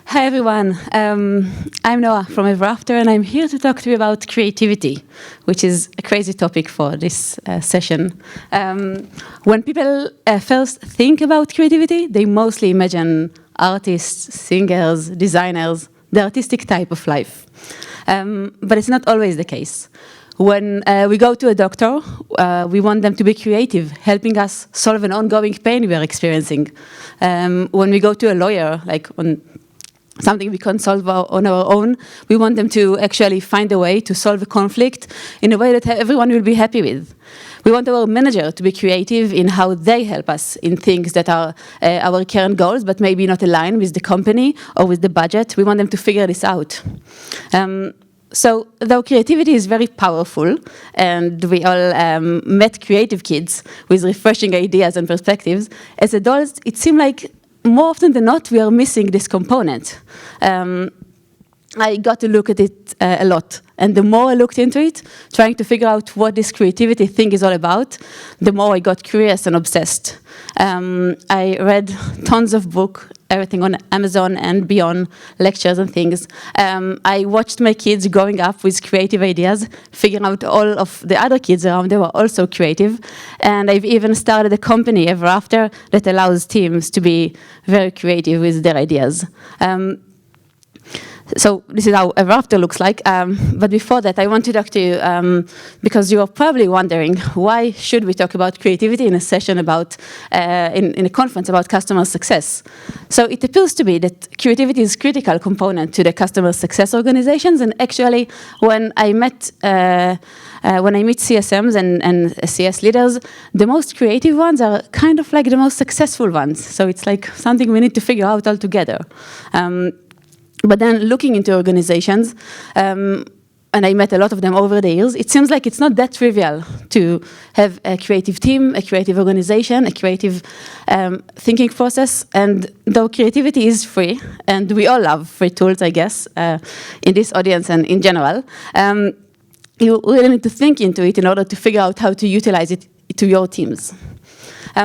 Hi everyone, I'm Noah from Ever After, and I'm here to talk to you about creativity, which is a crazy topic for this session. When people first think about creativity, they mostly imagine artists, singers, designers, the artistic type of life. But it's not always the case. When we go to a doctor, we want them to be creative, helping us solve an ongoing pain we are experiencing. When we go to a lawyer, like on something we can't solve on our own, we want them to actually find a way to solve a conflict in a way that everyone will be happy with. We want our manager to be creative in how they help us in things that are our current goals, but maybe not aligned with the company or with the budget. We want them to figure this out. So though creativity is very powerful, and we all met creative kids with refreshing ideas and perspectives, as adults, it seemed like more often than not, we are missing this component. I got to look at it a lot. And the more I looked into it, trying to figure out what this creativity thing is all about, the more I got curious and obsessed. I read tons of books, everything on Amazon and beyond, lectures and things. I watched my kids growing up with creative ideas, figuring out all of the other kids around them were also creative. And I've even started a company Ever After that allows teams to be very creative with their ideas. So this is how Ever After looks like. But before that, I want to talk to you because you are probably wondering, why should we talk about creativity in a session about, in a conference about customer success? So it appears to be that creativity is a critical component to the customer success organizations. And actually, when I meet CSMs and CS leaders, the most creative ones are kind of like the most successful ones. So it's like something we need to figure out all together. But then looking into organizations, and I met a lot of them over the years, it seems like it's not that trivial to have a creative team, a creative organization, a creative thinking process. And though creativity is free, and we all love free tools, I guess, in this audience and in general, you really need to think into it in order to figure out how to utilize it to your teams.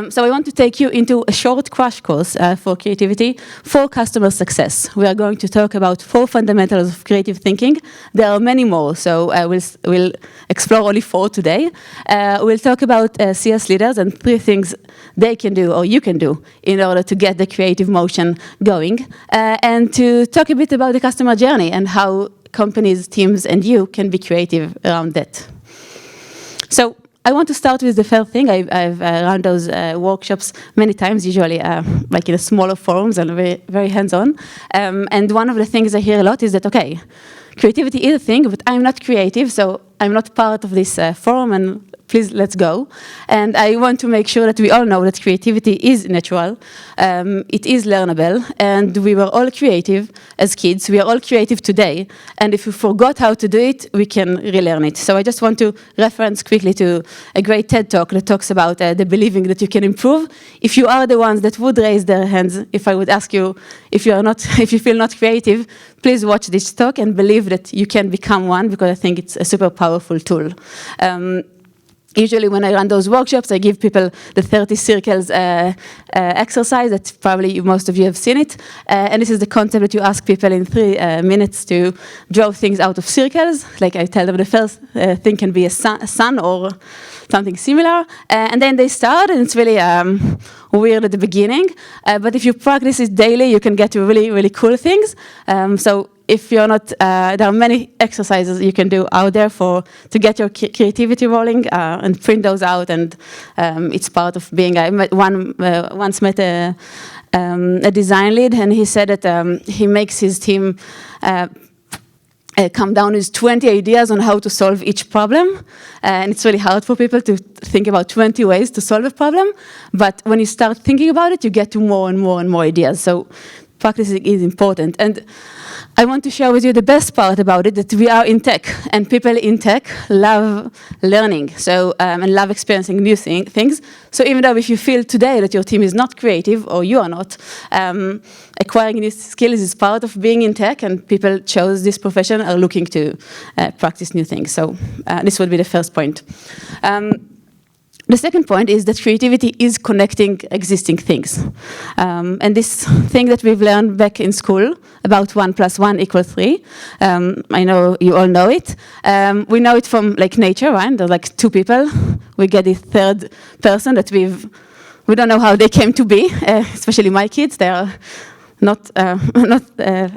So I want to take you into a short crash course for creativity for customer success. We are going to talk about 4 fundamentals of creative thinking. There are many more, so we'll explore only 4 today. We'll talk about CS leaders and 3 things they can do or you can do in order to get the creative motion going, and to talk a bit about the customer journey and how companies, teams, and you can be creative around that. So I want to start with the first thing. I've run those workshops many times, usually like in a smaller forums and very, very hands-on. And one of the things I hear a lot is that, okay, creativity is a thing, but I'm not creative, so I'm not part of this forum, and please, let's go. And I want to make sure that we all know that creativity is natural, it is learnable, and we were all creative as kids. We are all creative today, and if we forgot how to do it, we can relearn it. So I just want to reference quickly to a great TED Talk that talks about the believing that you can improve. If you are the ones that would raise their hands, if I would ask you if you feel not creative, please watch this talk and believe that you can become one, because I think it's a super powerful tool. Usually when I run those workshops, I give people the 30 circles exercise that probably most of you have seen it. And this is the concept that you ask people in 3 minutes to draw things out of circles. Like I tell them the first thing can be a sun or something similar. And then they start, and it's really weird at the beginning. But if you practice it daily, you can get to really, really cool things. So if you're not, there are many exercises you can do out there to get your creativity rolling, and print those out. And it's part of being. I once met a design lead, and he said that he makes his team come down with 20 ideas on how to solve each problem. And it's really hard for people to think about 20 ways to solve a problem. But when you start thinking about it, you get to more and more and more ideas. So practicing is important. And I want to share with you the best part about it, that we are in tech, and people in tech love learning, so and love experiencing new things. So even though if you feel today that your team is not creative, or you are not, acquiring these skills is part of being in tech, and people chose this profession are looking to practice new things. So this would be the first point. The second point is that creativity is connecting existing things. And this thing that we've learned back in school about 1 + 1 = 3, I know you all know it. We know it from like nature, right? There's like two people. We get the third person that we don't know how they came to be, especially my kids. They are not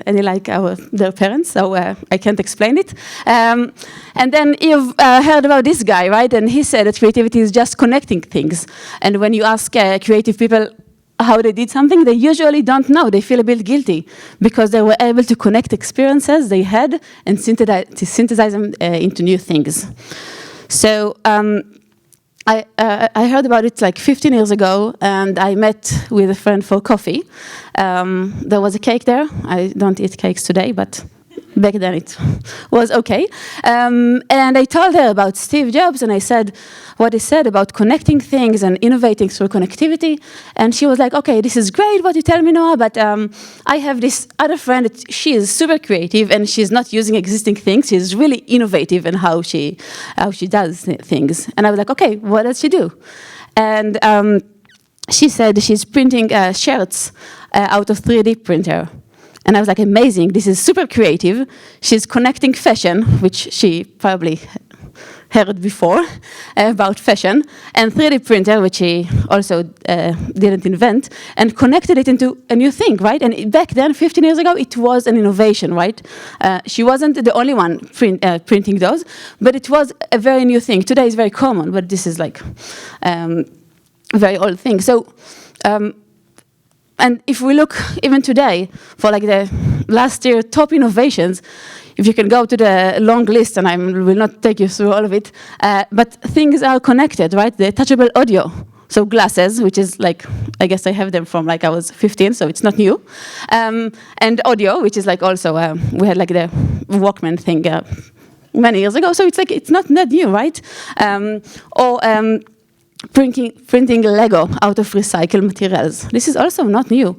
any like their parents, so I can't explain it. And then you've heard about this guy, right? And he said that creativity is just connecting things. And when you ask creative people how they did something, they usually don't know. They feel a bit guilty because they were able to connect experiences they had and synthesize them into new things. So I heard about it like 15 years ago, and I met with a friend for coffee. There was a cake there. I don't eat cakes today, but back then it was okay. And I told her about Steve Jobs, and I said what he said about connecting things and innovating through connectivity. And she was like, okay, this is great what you tell me, Noah, but I have this other friend that she is super creative, and she's not using existing things. She's really innovative in how she does things. And I was like, okay, what does she do? And she said she's printing shirts out of 3D printer. And I was like, amazing, this is super creative. She's connecting fashion, which she probably heard before about fashion, and 3D printer, which she also didn't invent, and connected it into a new thing, right? And back then, 15 years ago, it was an innovation, right? She wasn't the only one printing those, but it was a very new thing. Today is very common, but this is like a very old thing. So. And if we look even today for like the last year top innovations, if you can go to the long list, and I will not take you through all of it, but things are connected, right? The touchable audio, so glasses, which is like, I guess I have them from like I was 15, so it's not new, and audio, which is like also, we had like the Walkman thing many years ago, so it's like, it's not that new, right? Printing Lego out of recycled materials. This is also not new.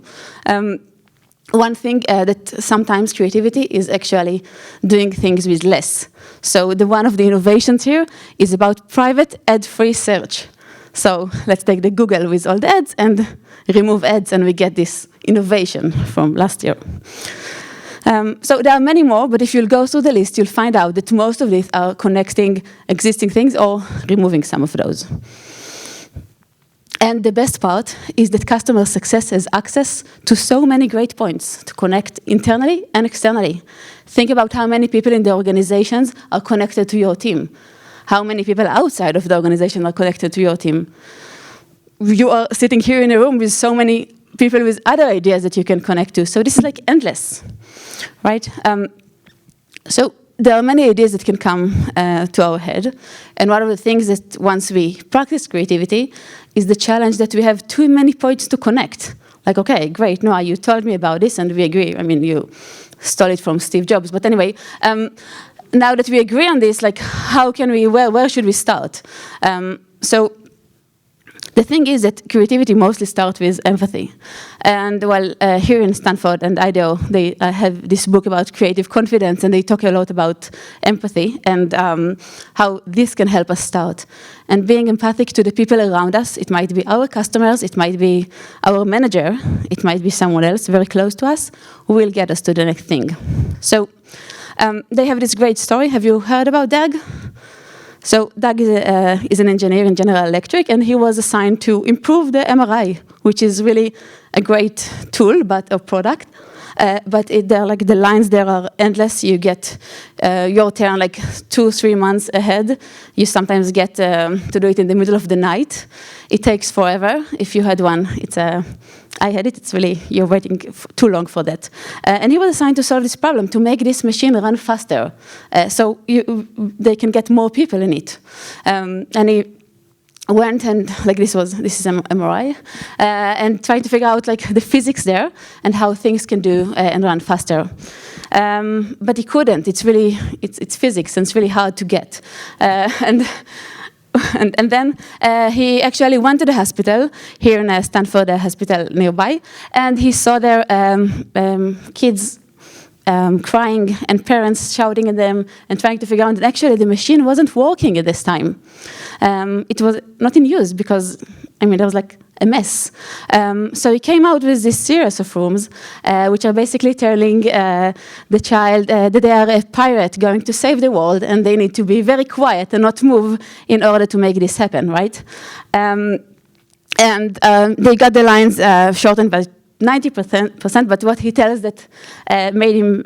One thing that sometimes creativity is actually doing things with less. So one of the innovations here is about private ad-free search. So let's take the Google with all the ads and remove ads, and we get this innovation from last year. So there are many more, but if you'll go through the list, you'll find out that most of these are connecting existing things or removing some of those. And the best part is that customer success has access to so many great points to connect internally and externally. Think about how many people in the organizations are connected to your team. How many people outside of the organization are connected to your team. You are sitting here in a room with so many people with other ideas that you can connect to. So this is like endless, right? So there are many ideas that can come to our head. And one of the things that once we practice creativity is the challenge that we have too many points to connect. Like, okay, great, Noah, you told me about this and we agree. I mean, you stole it from Steve Jobs. But anyway, now that we agree on this, like, how can we, where should we start? So the thing is that creativity mostly starts with empathy. And well, here in Stanford and IDEO, they have this book about creative confidence, and they talk a lot about empathy and how this can help us start. And being empathic to the people around us, it might be our customers, it might be our manager, it might be someone else very close to us, who will get us to the next thing. So they have this great story. Have you heard about Doug? So Doug is an engineer in General Electric, and he was assigned to improve the MRI, which is really a great tool, but a product. But they're like the lines there are endless. You get your turn like 2-3 months ahead. You sometimes get to do it in the middle of the night. It takes forever. If you had one, I had it. It's really, you're waiting too long for that. And he was assigned to solve this problem, to make this machine run faster, so they can get more people in it. And he went and this is an MRI, and tried to figure out like the physics there and how things can do and run faster. But he couldn't. It's physics, and it's really hard to get. And then he actually went to the hospital here in Stanford, a hospital nearby, and he saw there kids crying and parents shouting at them and trying to figure out that actually the machine wasn't working at this time. It was not in use because, there was like a mess. So he came out with this series of rooms, which are basically telling the child that they are a pirate going to save the world and they need to be very quiet and not move in order to make this happen, right? They got the lines shortened by 90%, but what he tells that made him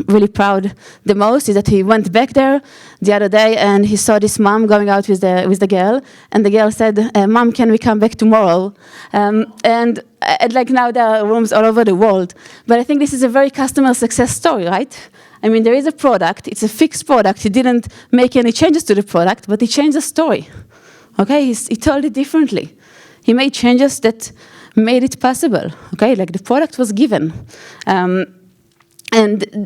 really proud the most is that he went back there the other day and he saw this mom going out with the girl, and the girl said, "Mom, can we come back tomorrow?" And like now there are rooms all over the world, but I think this is a very customer success story, right? There is a product, it's a fixed product, he didn't make any changes to the product, but he changed the story, okay? He told it differently. He made changes that made it possible, okay? Like the product was given. And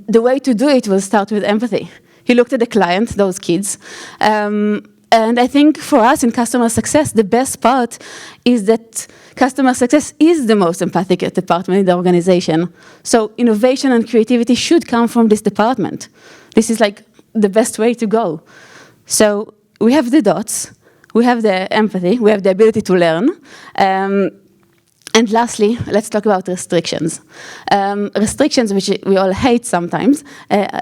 the way to do it was start with empathy. He looked at the client, those kids. And I think for us in customer success, the best part is that customer success is the most empathic department in the organization. So innovation and creativity should come from this department. This is like the best way to go. So we have the dots, we have the empathy, we have the ability to learn. And lastly, let's talk about restrictions. Restrictions, which we all hate sometimes,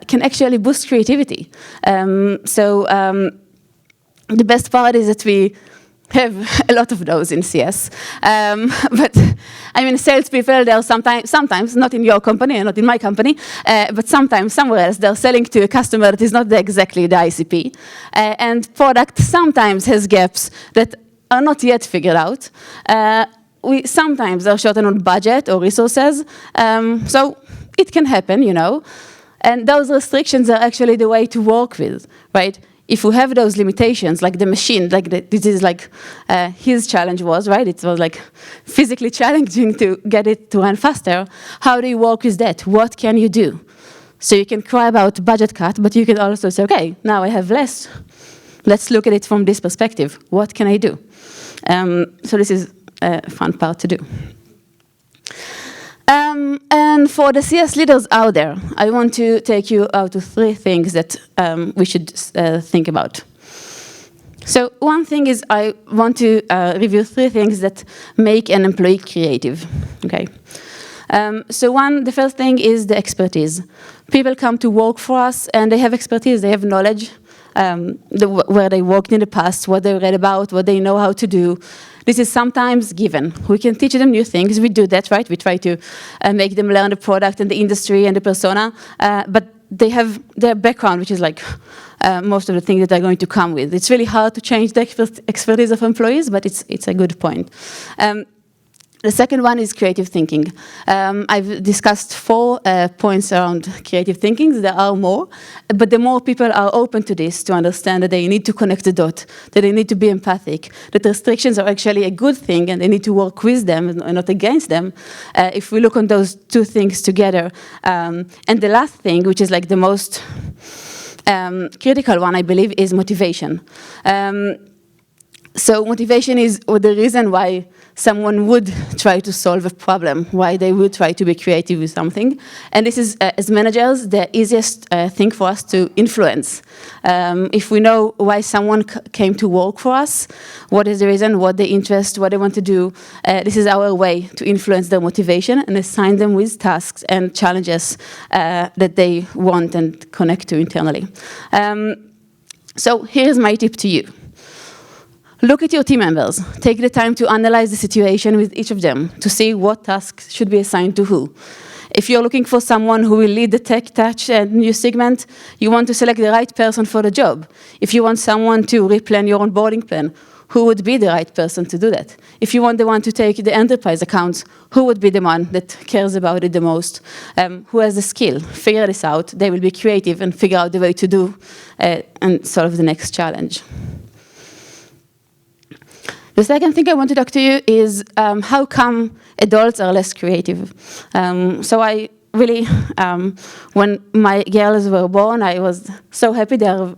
can actually boost creativity. The best part is that we have a lot of those in CS. But salespeople, they're sometimes, not in your company and not in my company, but sometimes somewhere else, they're selling to a customer that is not exactly the ICP. And product sometimes has gaps that are not yet figured out. We sometimes are short on budget or resources, so it can happen, And those restrictions are actually the way to work with, right? If we have those limitations, like the machine, this is like his challenge was, right? It was like physically challenging to get it to run faster. How do you work with that? What can you do? So you can cry about budget cut, but you can also say, okay, now I have less. Let's look at it from this perspective. What can I do? So this is a fun part to do. And for the CS leaders out there, I want to take you out to 3 things that we should think about. So one thing is I want to review 3 things that make an employee creative. Okay. The first thing is the expertise. People come to work for us and they have expertise, they have knowledge, where they worked in the past, what they read about, what they know how to do. This is sometimes given. We can teach them new things. We do that, right? We try to make them learn the product and the industry and the persona. But they have their background, which is like most of the things that they're going to come with. It's really hard to change the expertise of employees, but it's a good point. The second one is creative thinking. I've discussed 4 points around creative thinking. There are more, but the more people are open to this, to understand that they need to connect the dot, that they need to be empathic, that restrictions are actually a good thing and they need to work with them and not against them. If we look on those 2 things together, and the last thing, which is like the most critical one, I believe, is motivation. So motivation is the reason why someone would try to solve a problem, why they would try to be creative with something. And this is, as managers, the easiest thing for us to influence. If we know why someone came to work for us, what is the reason, what they interest, what they want to do, this is our way to influence their motivation and assign them with tasks and challenges that they want and connect to internally. So here's my tip to you. Look at your team members. Take the time to analyze the situation with each of them to see what tasks should be assigned to who. If you're looking for someone who will lead the tech touch and new segment, you want to select the right person for the job. If you want someone to replan your onboarding plan, who would be the right person to do that? If you want the one to take the enterprise accounts, who would be the one that cares about it the most? Who has the skill? Figure this out. They will be creative and figure out the way to do and solve the next challenge. The second thing I want to talk to you is how come adults are less creative. So I really, when my girls were born, I was so happy they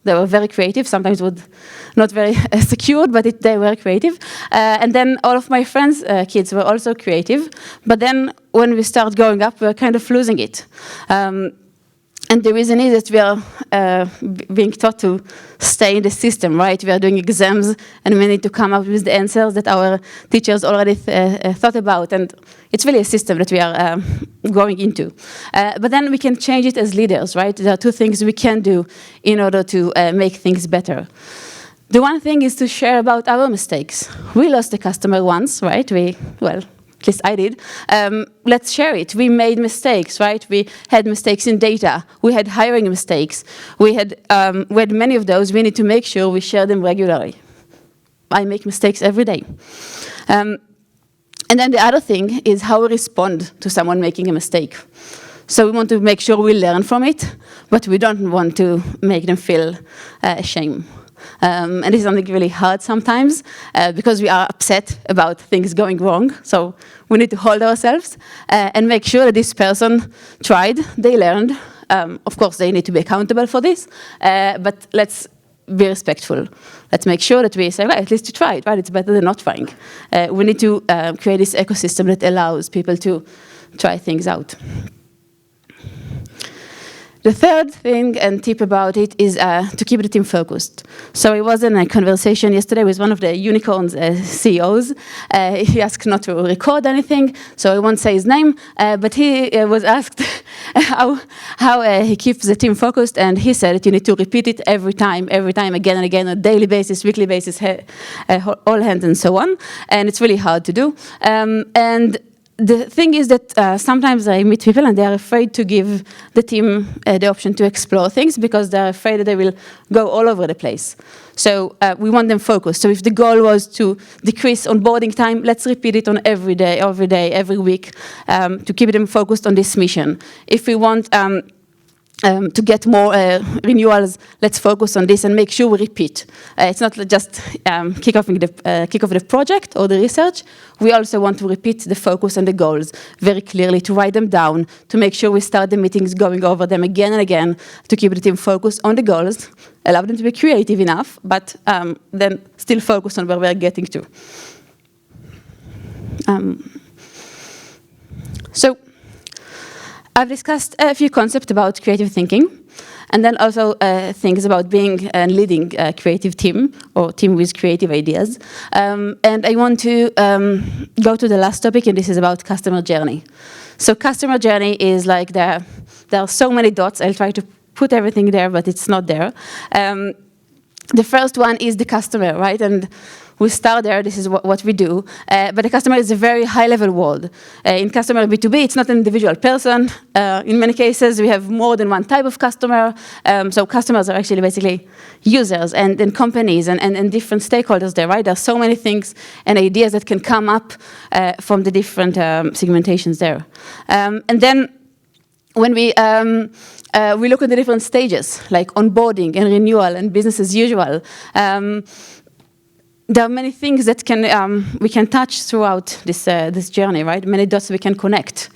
were very creative, sometimes not very secured, but they were creative. And then all of my friends' kids were also creative. But then when we start growing up, we're kind of losing it. And the reason is that we are being taught to stay in the system, right? We are doing exams, and we need to come up with the answers that our teachers already thought about. And it's really a system that we are going into. But then we can change it as leaders, right? There are two things we can do in order to make things better. The one thing is to share about our mistakes. We lost a customer once, right? At least I did. Let's share it. We made mistakes, right? We had mistakes in data. We had hiring mistakes. We had many of those. We need to make sure we share them regularly. I make mistakes every day. And then the other thing is how we respond to someone making a mistake. So we want to make sure we learn from it, but we don't want to make them feel ashamed. And this is something really hard sometimes because we are upset about things going wrong. So we need to hold ourselves and make sure that this person tried, they learned. Of course, they need to be accountable for this, but let's be respectful. Let's make sure that we say, right, at least you tried, right? It's better than not trying. We need to create this ecosystem that allows people to try things out. The third thing and tip about it is to keep the team focused. So I was in a conversation yesterday with one of the unicorns CEOs. He asked not to record anything, so I won't say his name, but he was asked how he keeps the team focused, and he said that you need to repeat it every time, again and again, on a daily basis, weekly basis, all hands and so on, and it's really hard to do. And the thing is that sometimes I meet people and they are afraid to give the team the option to explore things because they're afraid that they will go all over the place. So we want them focused. So if the goal was to decrease onboarding time, let's repeat it on every day, every week, to keep them focused on this mission. If we want to get more renewals, let's focus on this and make sure we repeat. It's not just kick off the project or the research. We also want to repeat the focus and the goals very clearly, to write them down, to make sure we start the meetings going over them again and again, to keep the team focused on the goals, allow them to be creative enough, but then still focus on where we're getting to. So I've discussed a few concepts about creative thinking, and then also things about being and leading a creative team or team with creative ideas. And I want to go to the last topic, and this is about customer journey. So customer journey is like there are so many dots. I'll try to put everything there, but it's not there. The first one is the customer, right? And we start there, this is what we do, but the customer is a very high-level world. In customer B2B, it's not an individual person. In many cases, we have more than one type of customer. So customers are actually basically users and companies and different stakeholders there, right? There are so many things and ideas that can come up from the different segmentations there. And then when we look at the different stages, like onboarding and renewal and business as usual, there are many things that we can touch throughout this journey, right? Many dots we can connect.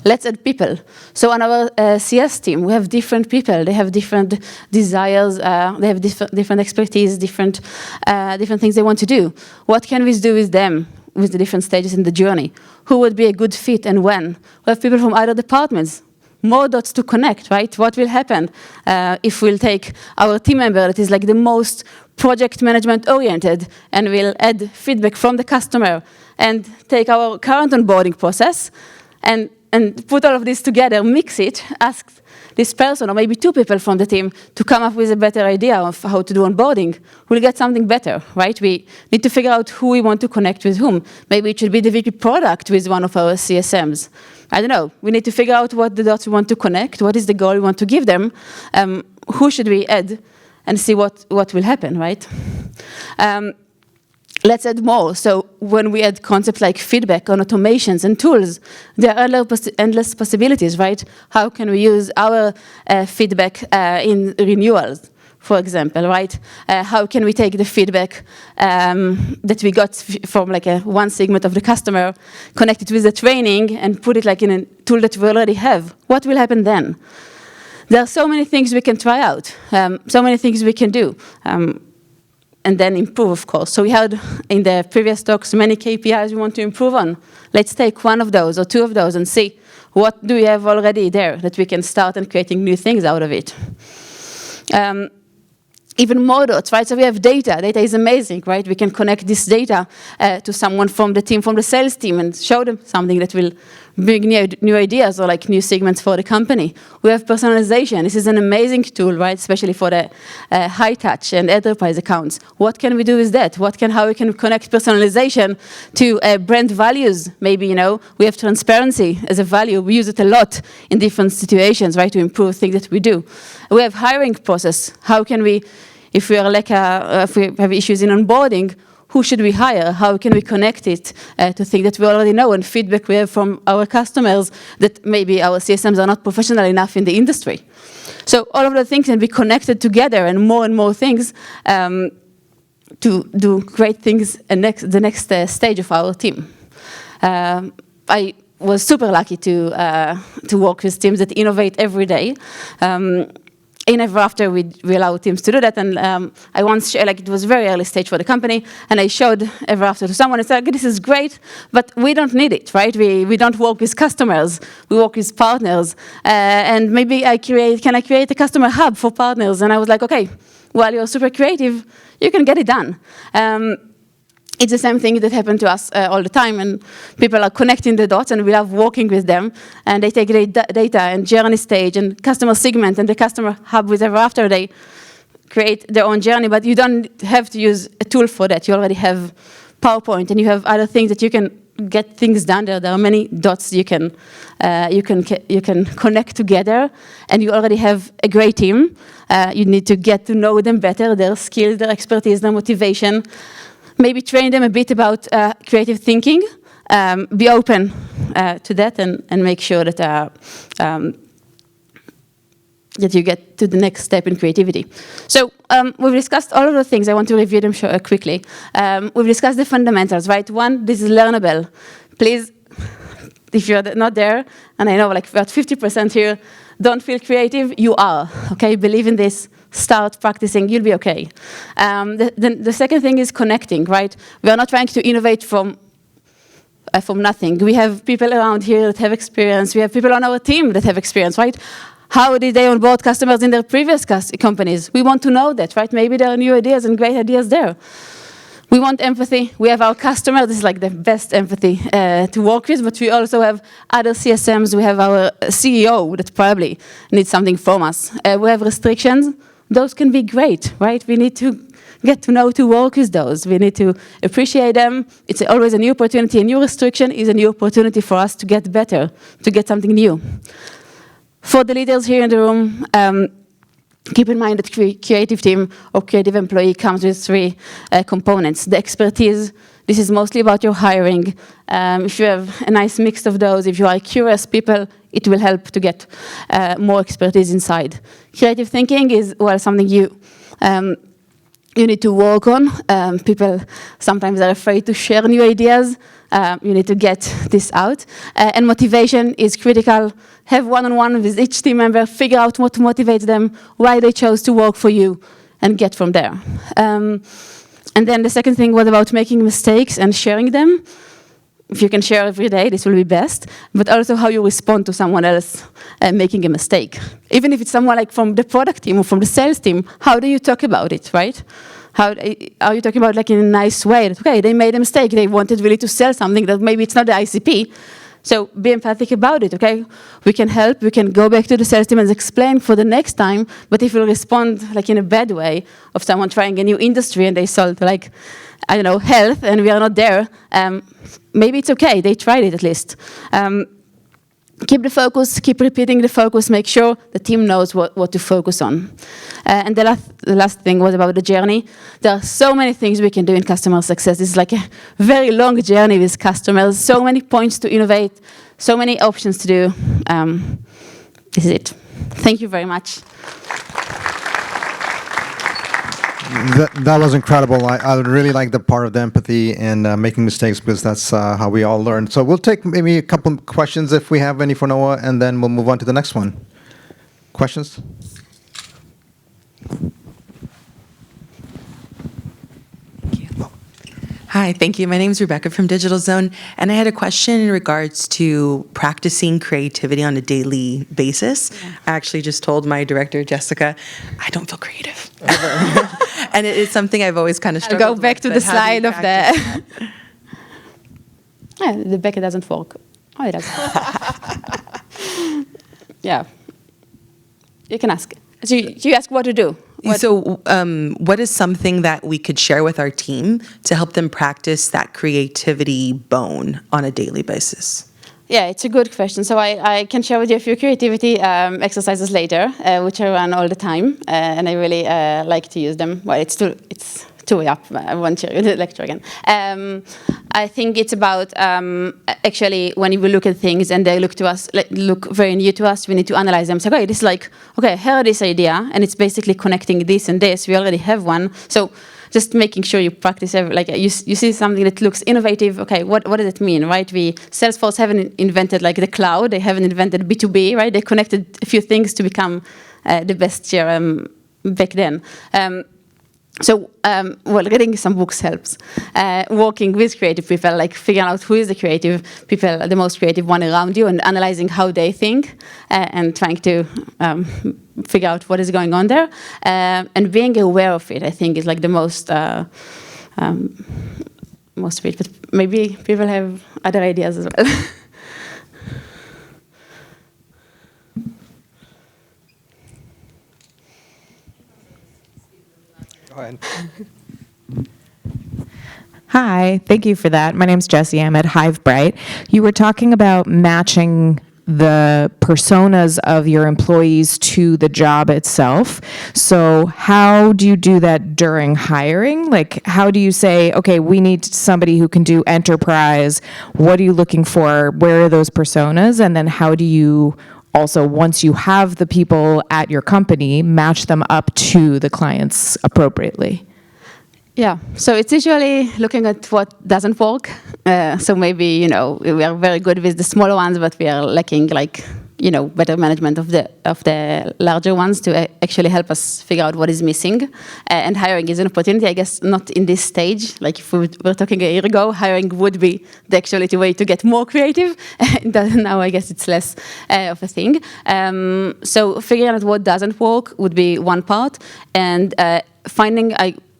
Let's add people. So on our CS team, we have different people. They have different desires. They have different expertise, different things they want to do. What can we do with them, with the different stages in the journey? Who would be a good fit and when? We have people from other departments. More dots to connect, right? What will happen if we'll take our team member that is like the most project management oriented and we'll add feedback from the customer and take our current onboarding process and put all of this together, mix it, ask this person or maybe two people from the team to come up with a better idea of how to do onboarding, we'll get something better, right? We need to figure out who we want to connect with whom. Maybe it should be the VP product with one of our CSMs. I don't know. We need to figure out what the dots we want to connect, what is the goal we want to give them, who should we add, and see what will happen, right? Let's add more. So when we add concepts like feedback on automations and tools, there are endless possibilities, right? How can we use our feedback in renewals, for example, right? How can we take the feedback that we got from like one segment of the customer, connect it with the training, and put it like in a tool that we already have? What will happen then? There are so many things we can try out, so many things we can do. and then improve, of course. So we had in the previous talks many KPIs we want to improve on. Let's take one of those or two of those and see what do we have already there that we can start and creating new things out of it. Even more dots, right? So we have data. Data is amazing, right? We can connect this data to someone from the team, from the sales team, and show them something that will bring new ideas or like new segments for the company. We have personalization. This is an amazing tool, right? Especially for the high touch and enterprise accounts. What can we do with that? How we can connect personalization to brand values? Maybe, we have transparency as a value. We use it a lot in different situations, right? To improve things that we do. We have hiring process. How can we, if we have issues in onboarding, who should we hire? How can we connect it to things that we already know and feedback we have from our customers that maybe our CSMs are not professional enough in the industry? So all of the things can be connected together and more things to do great things in the next stage of our team. I was super lucky to work with teams that innovate every day. In Ever After, we allow teams to do that, and I once shared, it was very early stage for the company, and I showed Ever After to someone and said, this is great, but we don't need it, right? We don't work with customers, we work with partners, and maybe can I create a customer hub for partners? And I was like, okay, while you're super creative, you can get it done. It's the same thing that happened to us all the time, and people are connecting the dots, and we love working with them, and they take data and journey stage and customer segment and the customer hub with Ever After. They create their own journey, but you don't have to use a tool for that. You already have PowerPoint, and you have other things that you can get things done there. There are many dots you can connect together, and you already have a great team. You need to get to know them better, their skills, their expertise, their motivation. Maybe train them a bit about creative thinking, be open to that, and make sure that that you get to the next step in creativity. So we've discussed all of the things. I want to review them quickly. We've discussed the fundamentals, right? One, this is learnable. Please, if you're not there, and I know about 50% here don't feel creative, you are, okay? Believe in this. Start practicing, you'll be okay. The second thing is connecting, right? We are not trying to innovate from nothing. We have people around here that have experience. We have people on our team that have experience, right? How did they onboard customers in their previous companies? We want to know that, right? Maybe there are new ideas and great ideas there. We want empathy. We have our customer. This is the best empathy to work with, but we also have other CSMs. We have our CEO that probably needs something from us. We have restrictions. Those can be great, right? We need to get to know to work with those. We need to appreciate them. It's always a new opportunity. A new restriction is a new opportunity for us to get better, to get something new. For the leaders here in the room, keep in mind that creative team or creative employee comes with three components. The expertise, this is mostly about your hiring. If you have a nice mix of those, if you are curious people, it will help to get more expertise inside. Creative thinking is, something you need to work on. People sometimes are afraid to share new ideas. You need to get this out. And motivation is critical. Have one-on-one with each team member, figure out what motivates them, why they chose to work for you, and get from there. And then the second thing was about making mistakes and sharing them. If you can share every day, this will be best, but also how you respond to someone else making a mistake. Even if it's someone from the product team or from the sales team, how do you talk about it, right? How are you talking about in a nice way? That, okay, they made a mistake. They wanted really to sell something that maybe it's not the ICP. So be empathic about it, okay? We can help. We can go back to the sales team and explain for the next time, but if we respond in a bad way of someone trying a new industry and they sold health, and we are not there, maybe it's okay. They tried it at least. Keep the focus, keep repeating the focus, make sure the team knows what to focus on. And the last thing was about the journey. There are so many things we can do in customer success. It's a very long journey with customers, so many points to innovate, so many options to do. This is it. Thank you very much. That was incredible. I really like the part of the empathy and making mistakes, because that's how we all learn. So we'll take maybe a couple of questions if we have any for Noah, and then we'll move on to the next one. Questions? Hi, thank you. My name is Rebecca from Digital Zone, and I had a question in regards to practicing creativity on a daily basis. I actually just told my director, Jessica, I don't feel creative ever. And it is something I've always kind of struggled with. Go back to the slide of the... Yeah, the Becca doesn't work. Oh, it does. Yeah. You can ask. So you ask what to do. What is something that we could share with our team to help them practice that creativity bone on a daily basis? Yeah, it's a good question. So I can share with you a few creativity exercises later, which I run all the time, and I really like to use them. Well, it's 2 way up. I want to lecture again. I think it's about actually when we look at things and they look to us, look very new to us, we need to analyze them. So, okay, this is like, okay, here this idea, and it's basically connecting this and this. We already have one. So just making sure you practice, like you see something that looks innovative. Okay, what does it mean, right? Salesforce haven't invented like the cloud. They haven't invented B2B, right? They connected a few things to become the best CRM back then. Reading some books helps. Working with creative people, like figuring out who is the creative people, the most creative one around you, and analyzing how they think, and trying to figure out what is going on there, and being aware of it. I think is like the most of it. But maybe people have other ideas as well. Go ahead. Hi, thank you for that. My name's Jessie. I'm at HiveBright. You were talking about matching the personas of your employees to the job itself. So how do you do that during hiring? Like, how do you say, okay, we need somebody who can do enterprise. What are you looking for? Where are those personas? And then how do you also, once you have the people at your company, match them up to the clients appropriately? Yeah, so it's usually looking at what doesn't work. So maybe, we are very good with the smaller ones, but we are lacking better management of the larger ones to actually help us figure out what is missing. And hiring is an opportunity, I guess, not in this stage. Like if we were talking a year ago, hiring would be the actuality way to get more creative. Now I guess it's less of a thing. So figuring out what doesn't work would be one part, and finding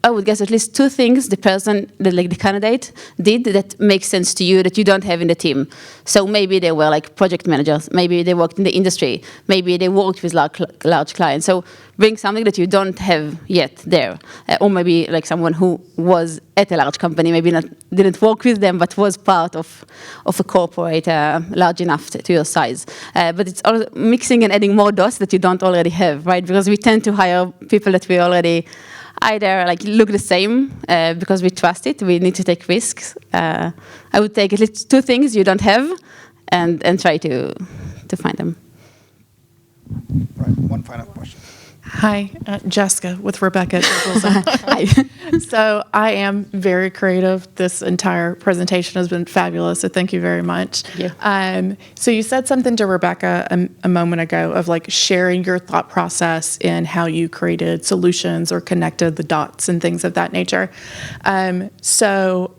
I would guess at least 2 things the candidate did that makes sense to you that you don't have in the team. So maybe they were like project managers, maybe they worked in the industry, maybe they worked with large clients. So bring something that you don't have yet there, or maybe like someone who was at a large company, maybe didn't work with them, but was part of a corporate large enough to your size. But it's all mixing and adding more dots that you don't already have, right? Because we tend to hire people that we already either like look the same because we trust it. We need to take risks. I would take at least 2 things you don't have, and try to find them. Right. One final question. Hi, Jessica with Rebecca. Hi. So I am very creative. This entire presentation has been fabulous, so thank you very much. So you said something to Rebecca a moment ago of like sharing your thought process in how you created solutions or connected the dots and things of that nature. So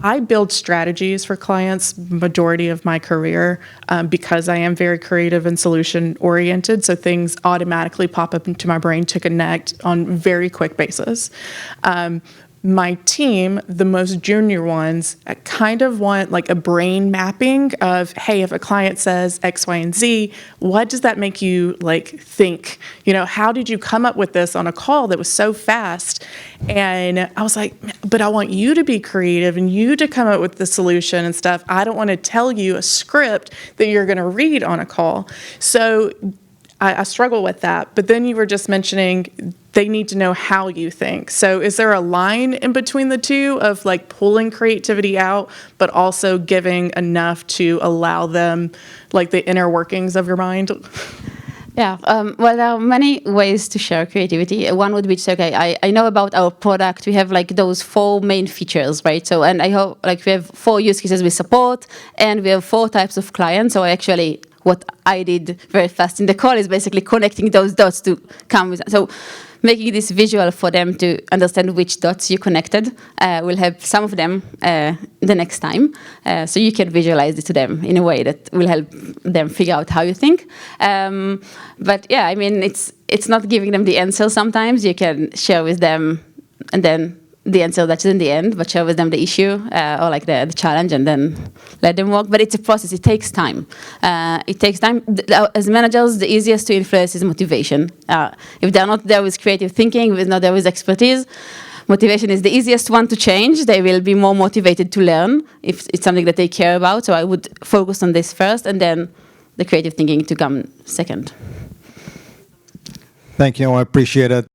I build strategies for clients majority of my career because I am very creative and solution oriented. So things automatically pop up into my brain to connect on very quick basis. My team, the most junior ones, kind of want like a brain mapping of, hey, if a client says X, Y, and Z, what does that make you like think? How did you come up with this on a call that was so fast? And I was like, but I want you to be creative and you to come up with the solution and stuff. I don't want to tell you a script that you're going to read on a call. So I struggle with that. But then you were just mentioning they need to know how you think. So is there a line in between the two of like pulling creativity out, but also giving enough to allow them like the inner workings of your mind? Yeah, well, there are many ways to share creativity. One would be to say, okay, I know about our product. We have like those 4 main features, right? So, and I hope like we have 4 use cases we support, and we have 4 types of clients. So I actually what I did very fast in the call is basically connecting those dots to come with. So making this visual for them to understand which dots you connected will help some of them the next time. So you can visualize it to them in a way that will help them figure out how you think. But yeah, I mean, it's not giving them the answer sometimes. You can share with them and then the answer that's in the end, but share with them the issue or like the challenge and then let them work. But it's a process. It takes time. It takes time. As managers, the easiest to influence is motivation. If they're not there with creative thinking, if they're not there with expertise, motivation is the easiest one to change. They will be more motivated to learn if it's something that they care about. So I would focus on this first and then the creative thinking to come second. Thank you. I appreciate it.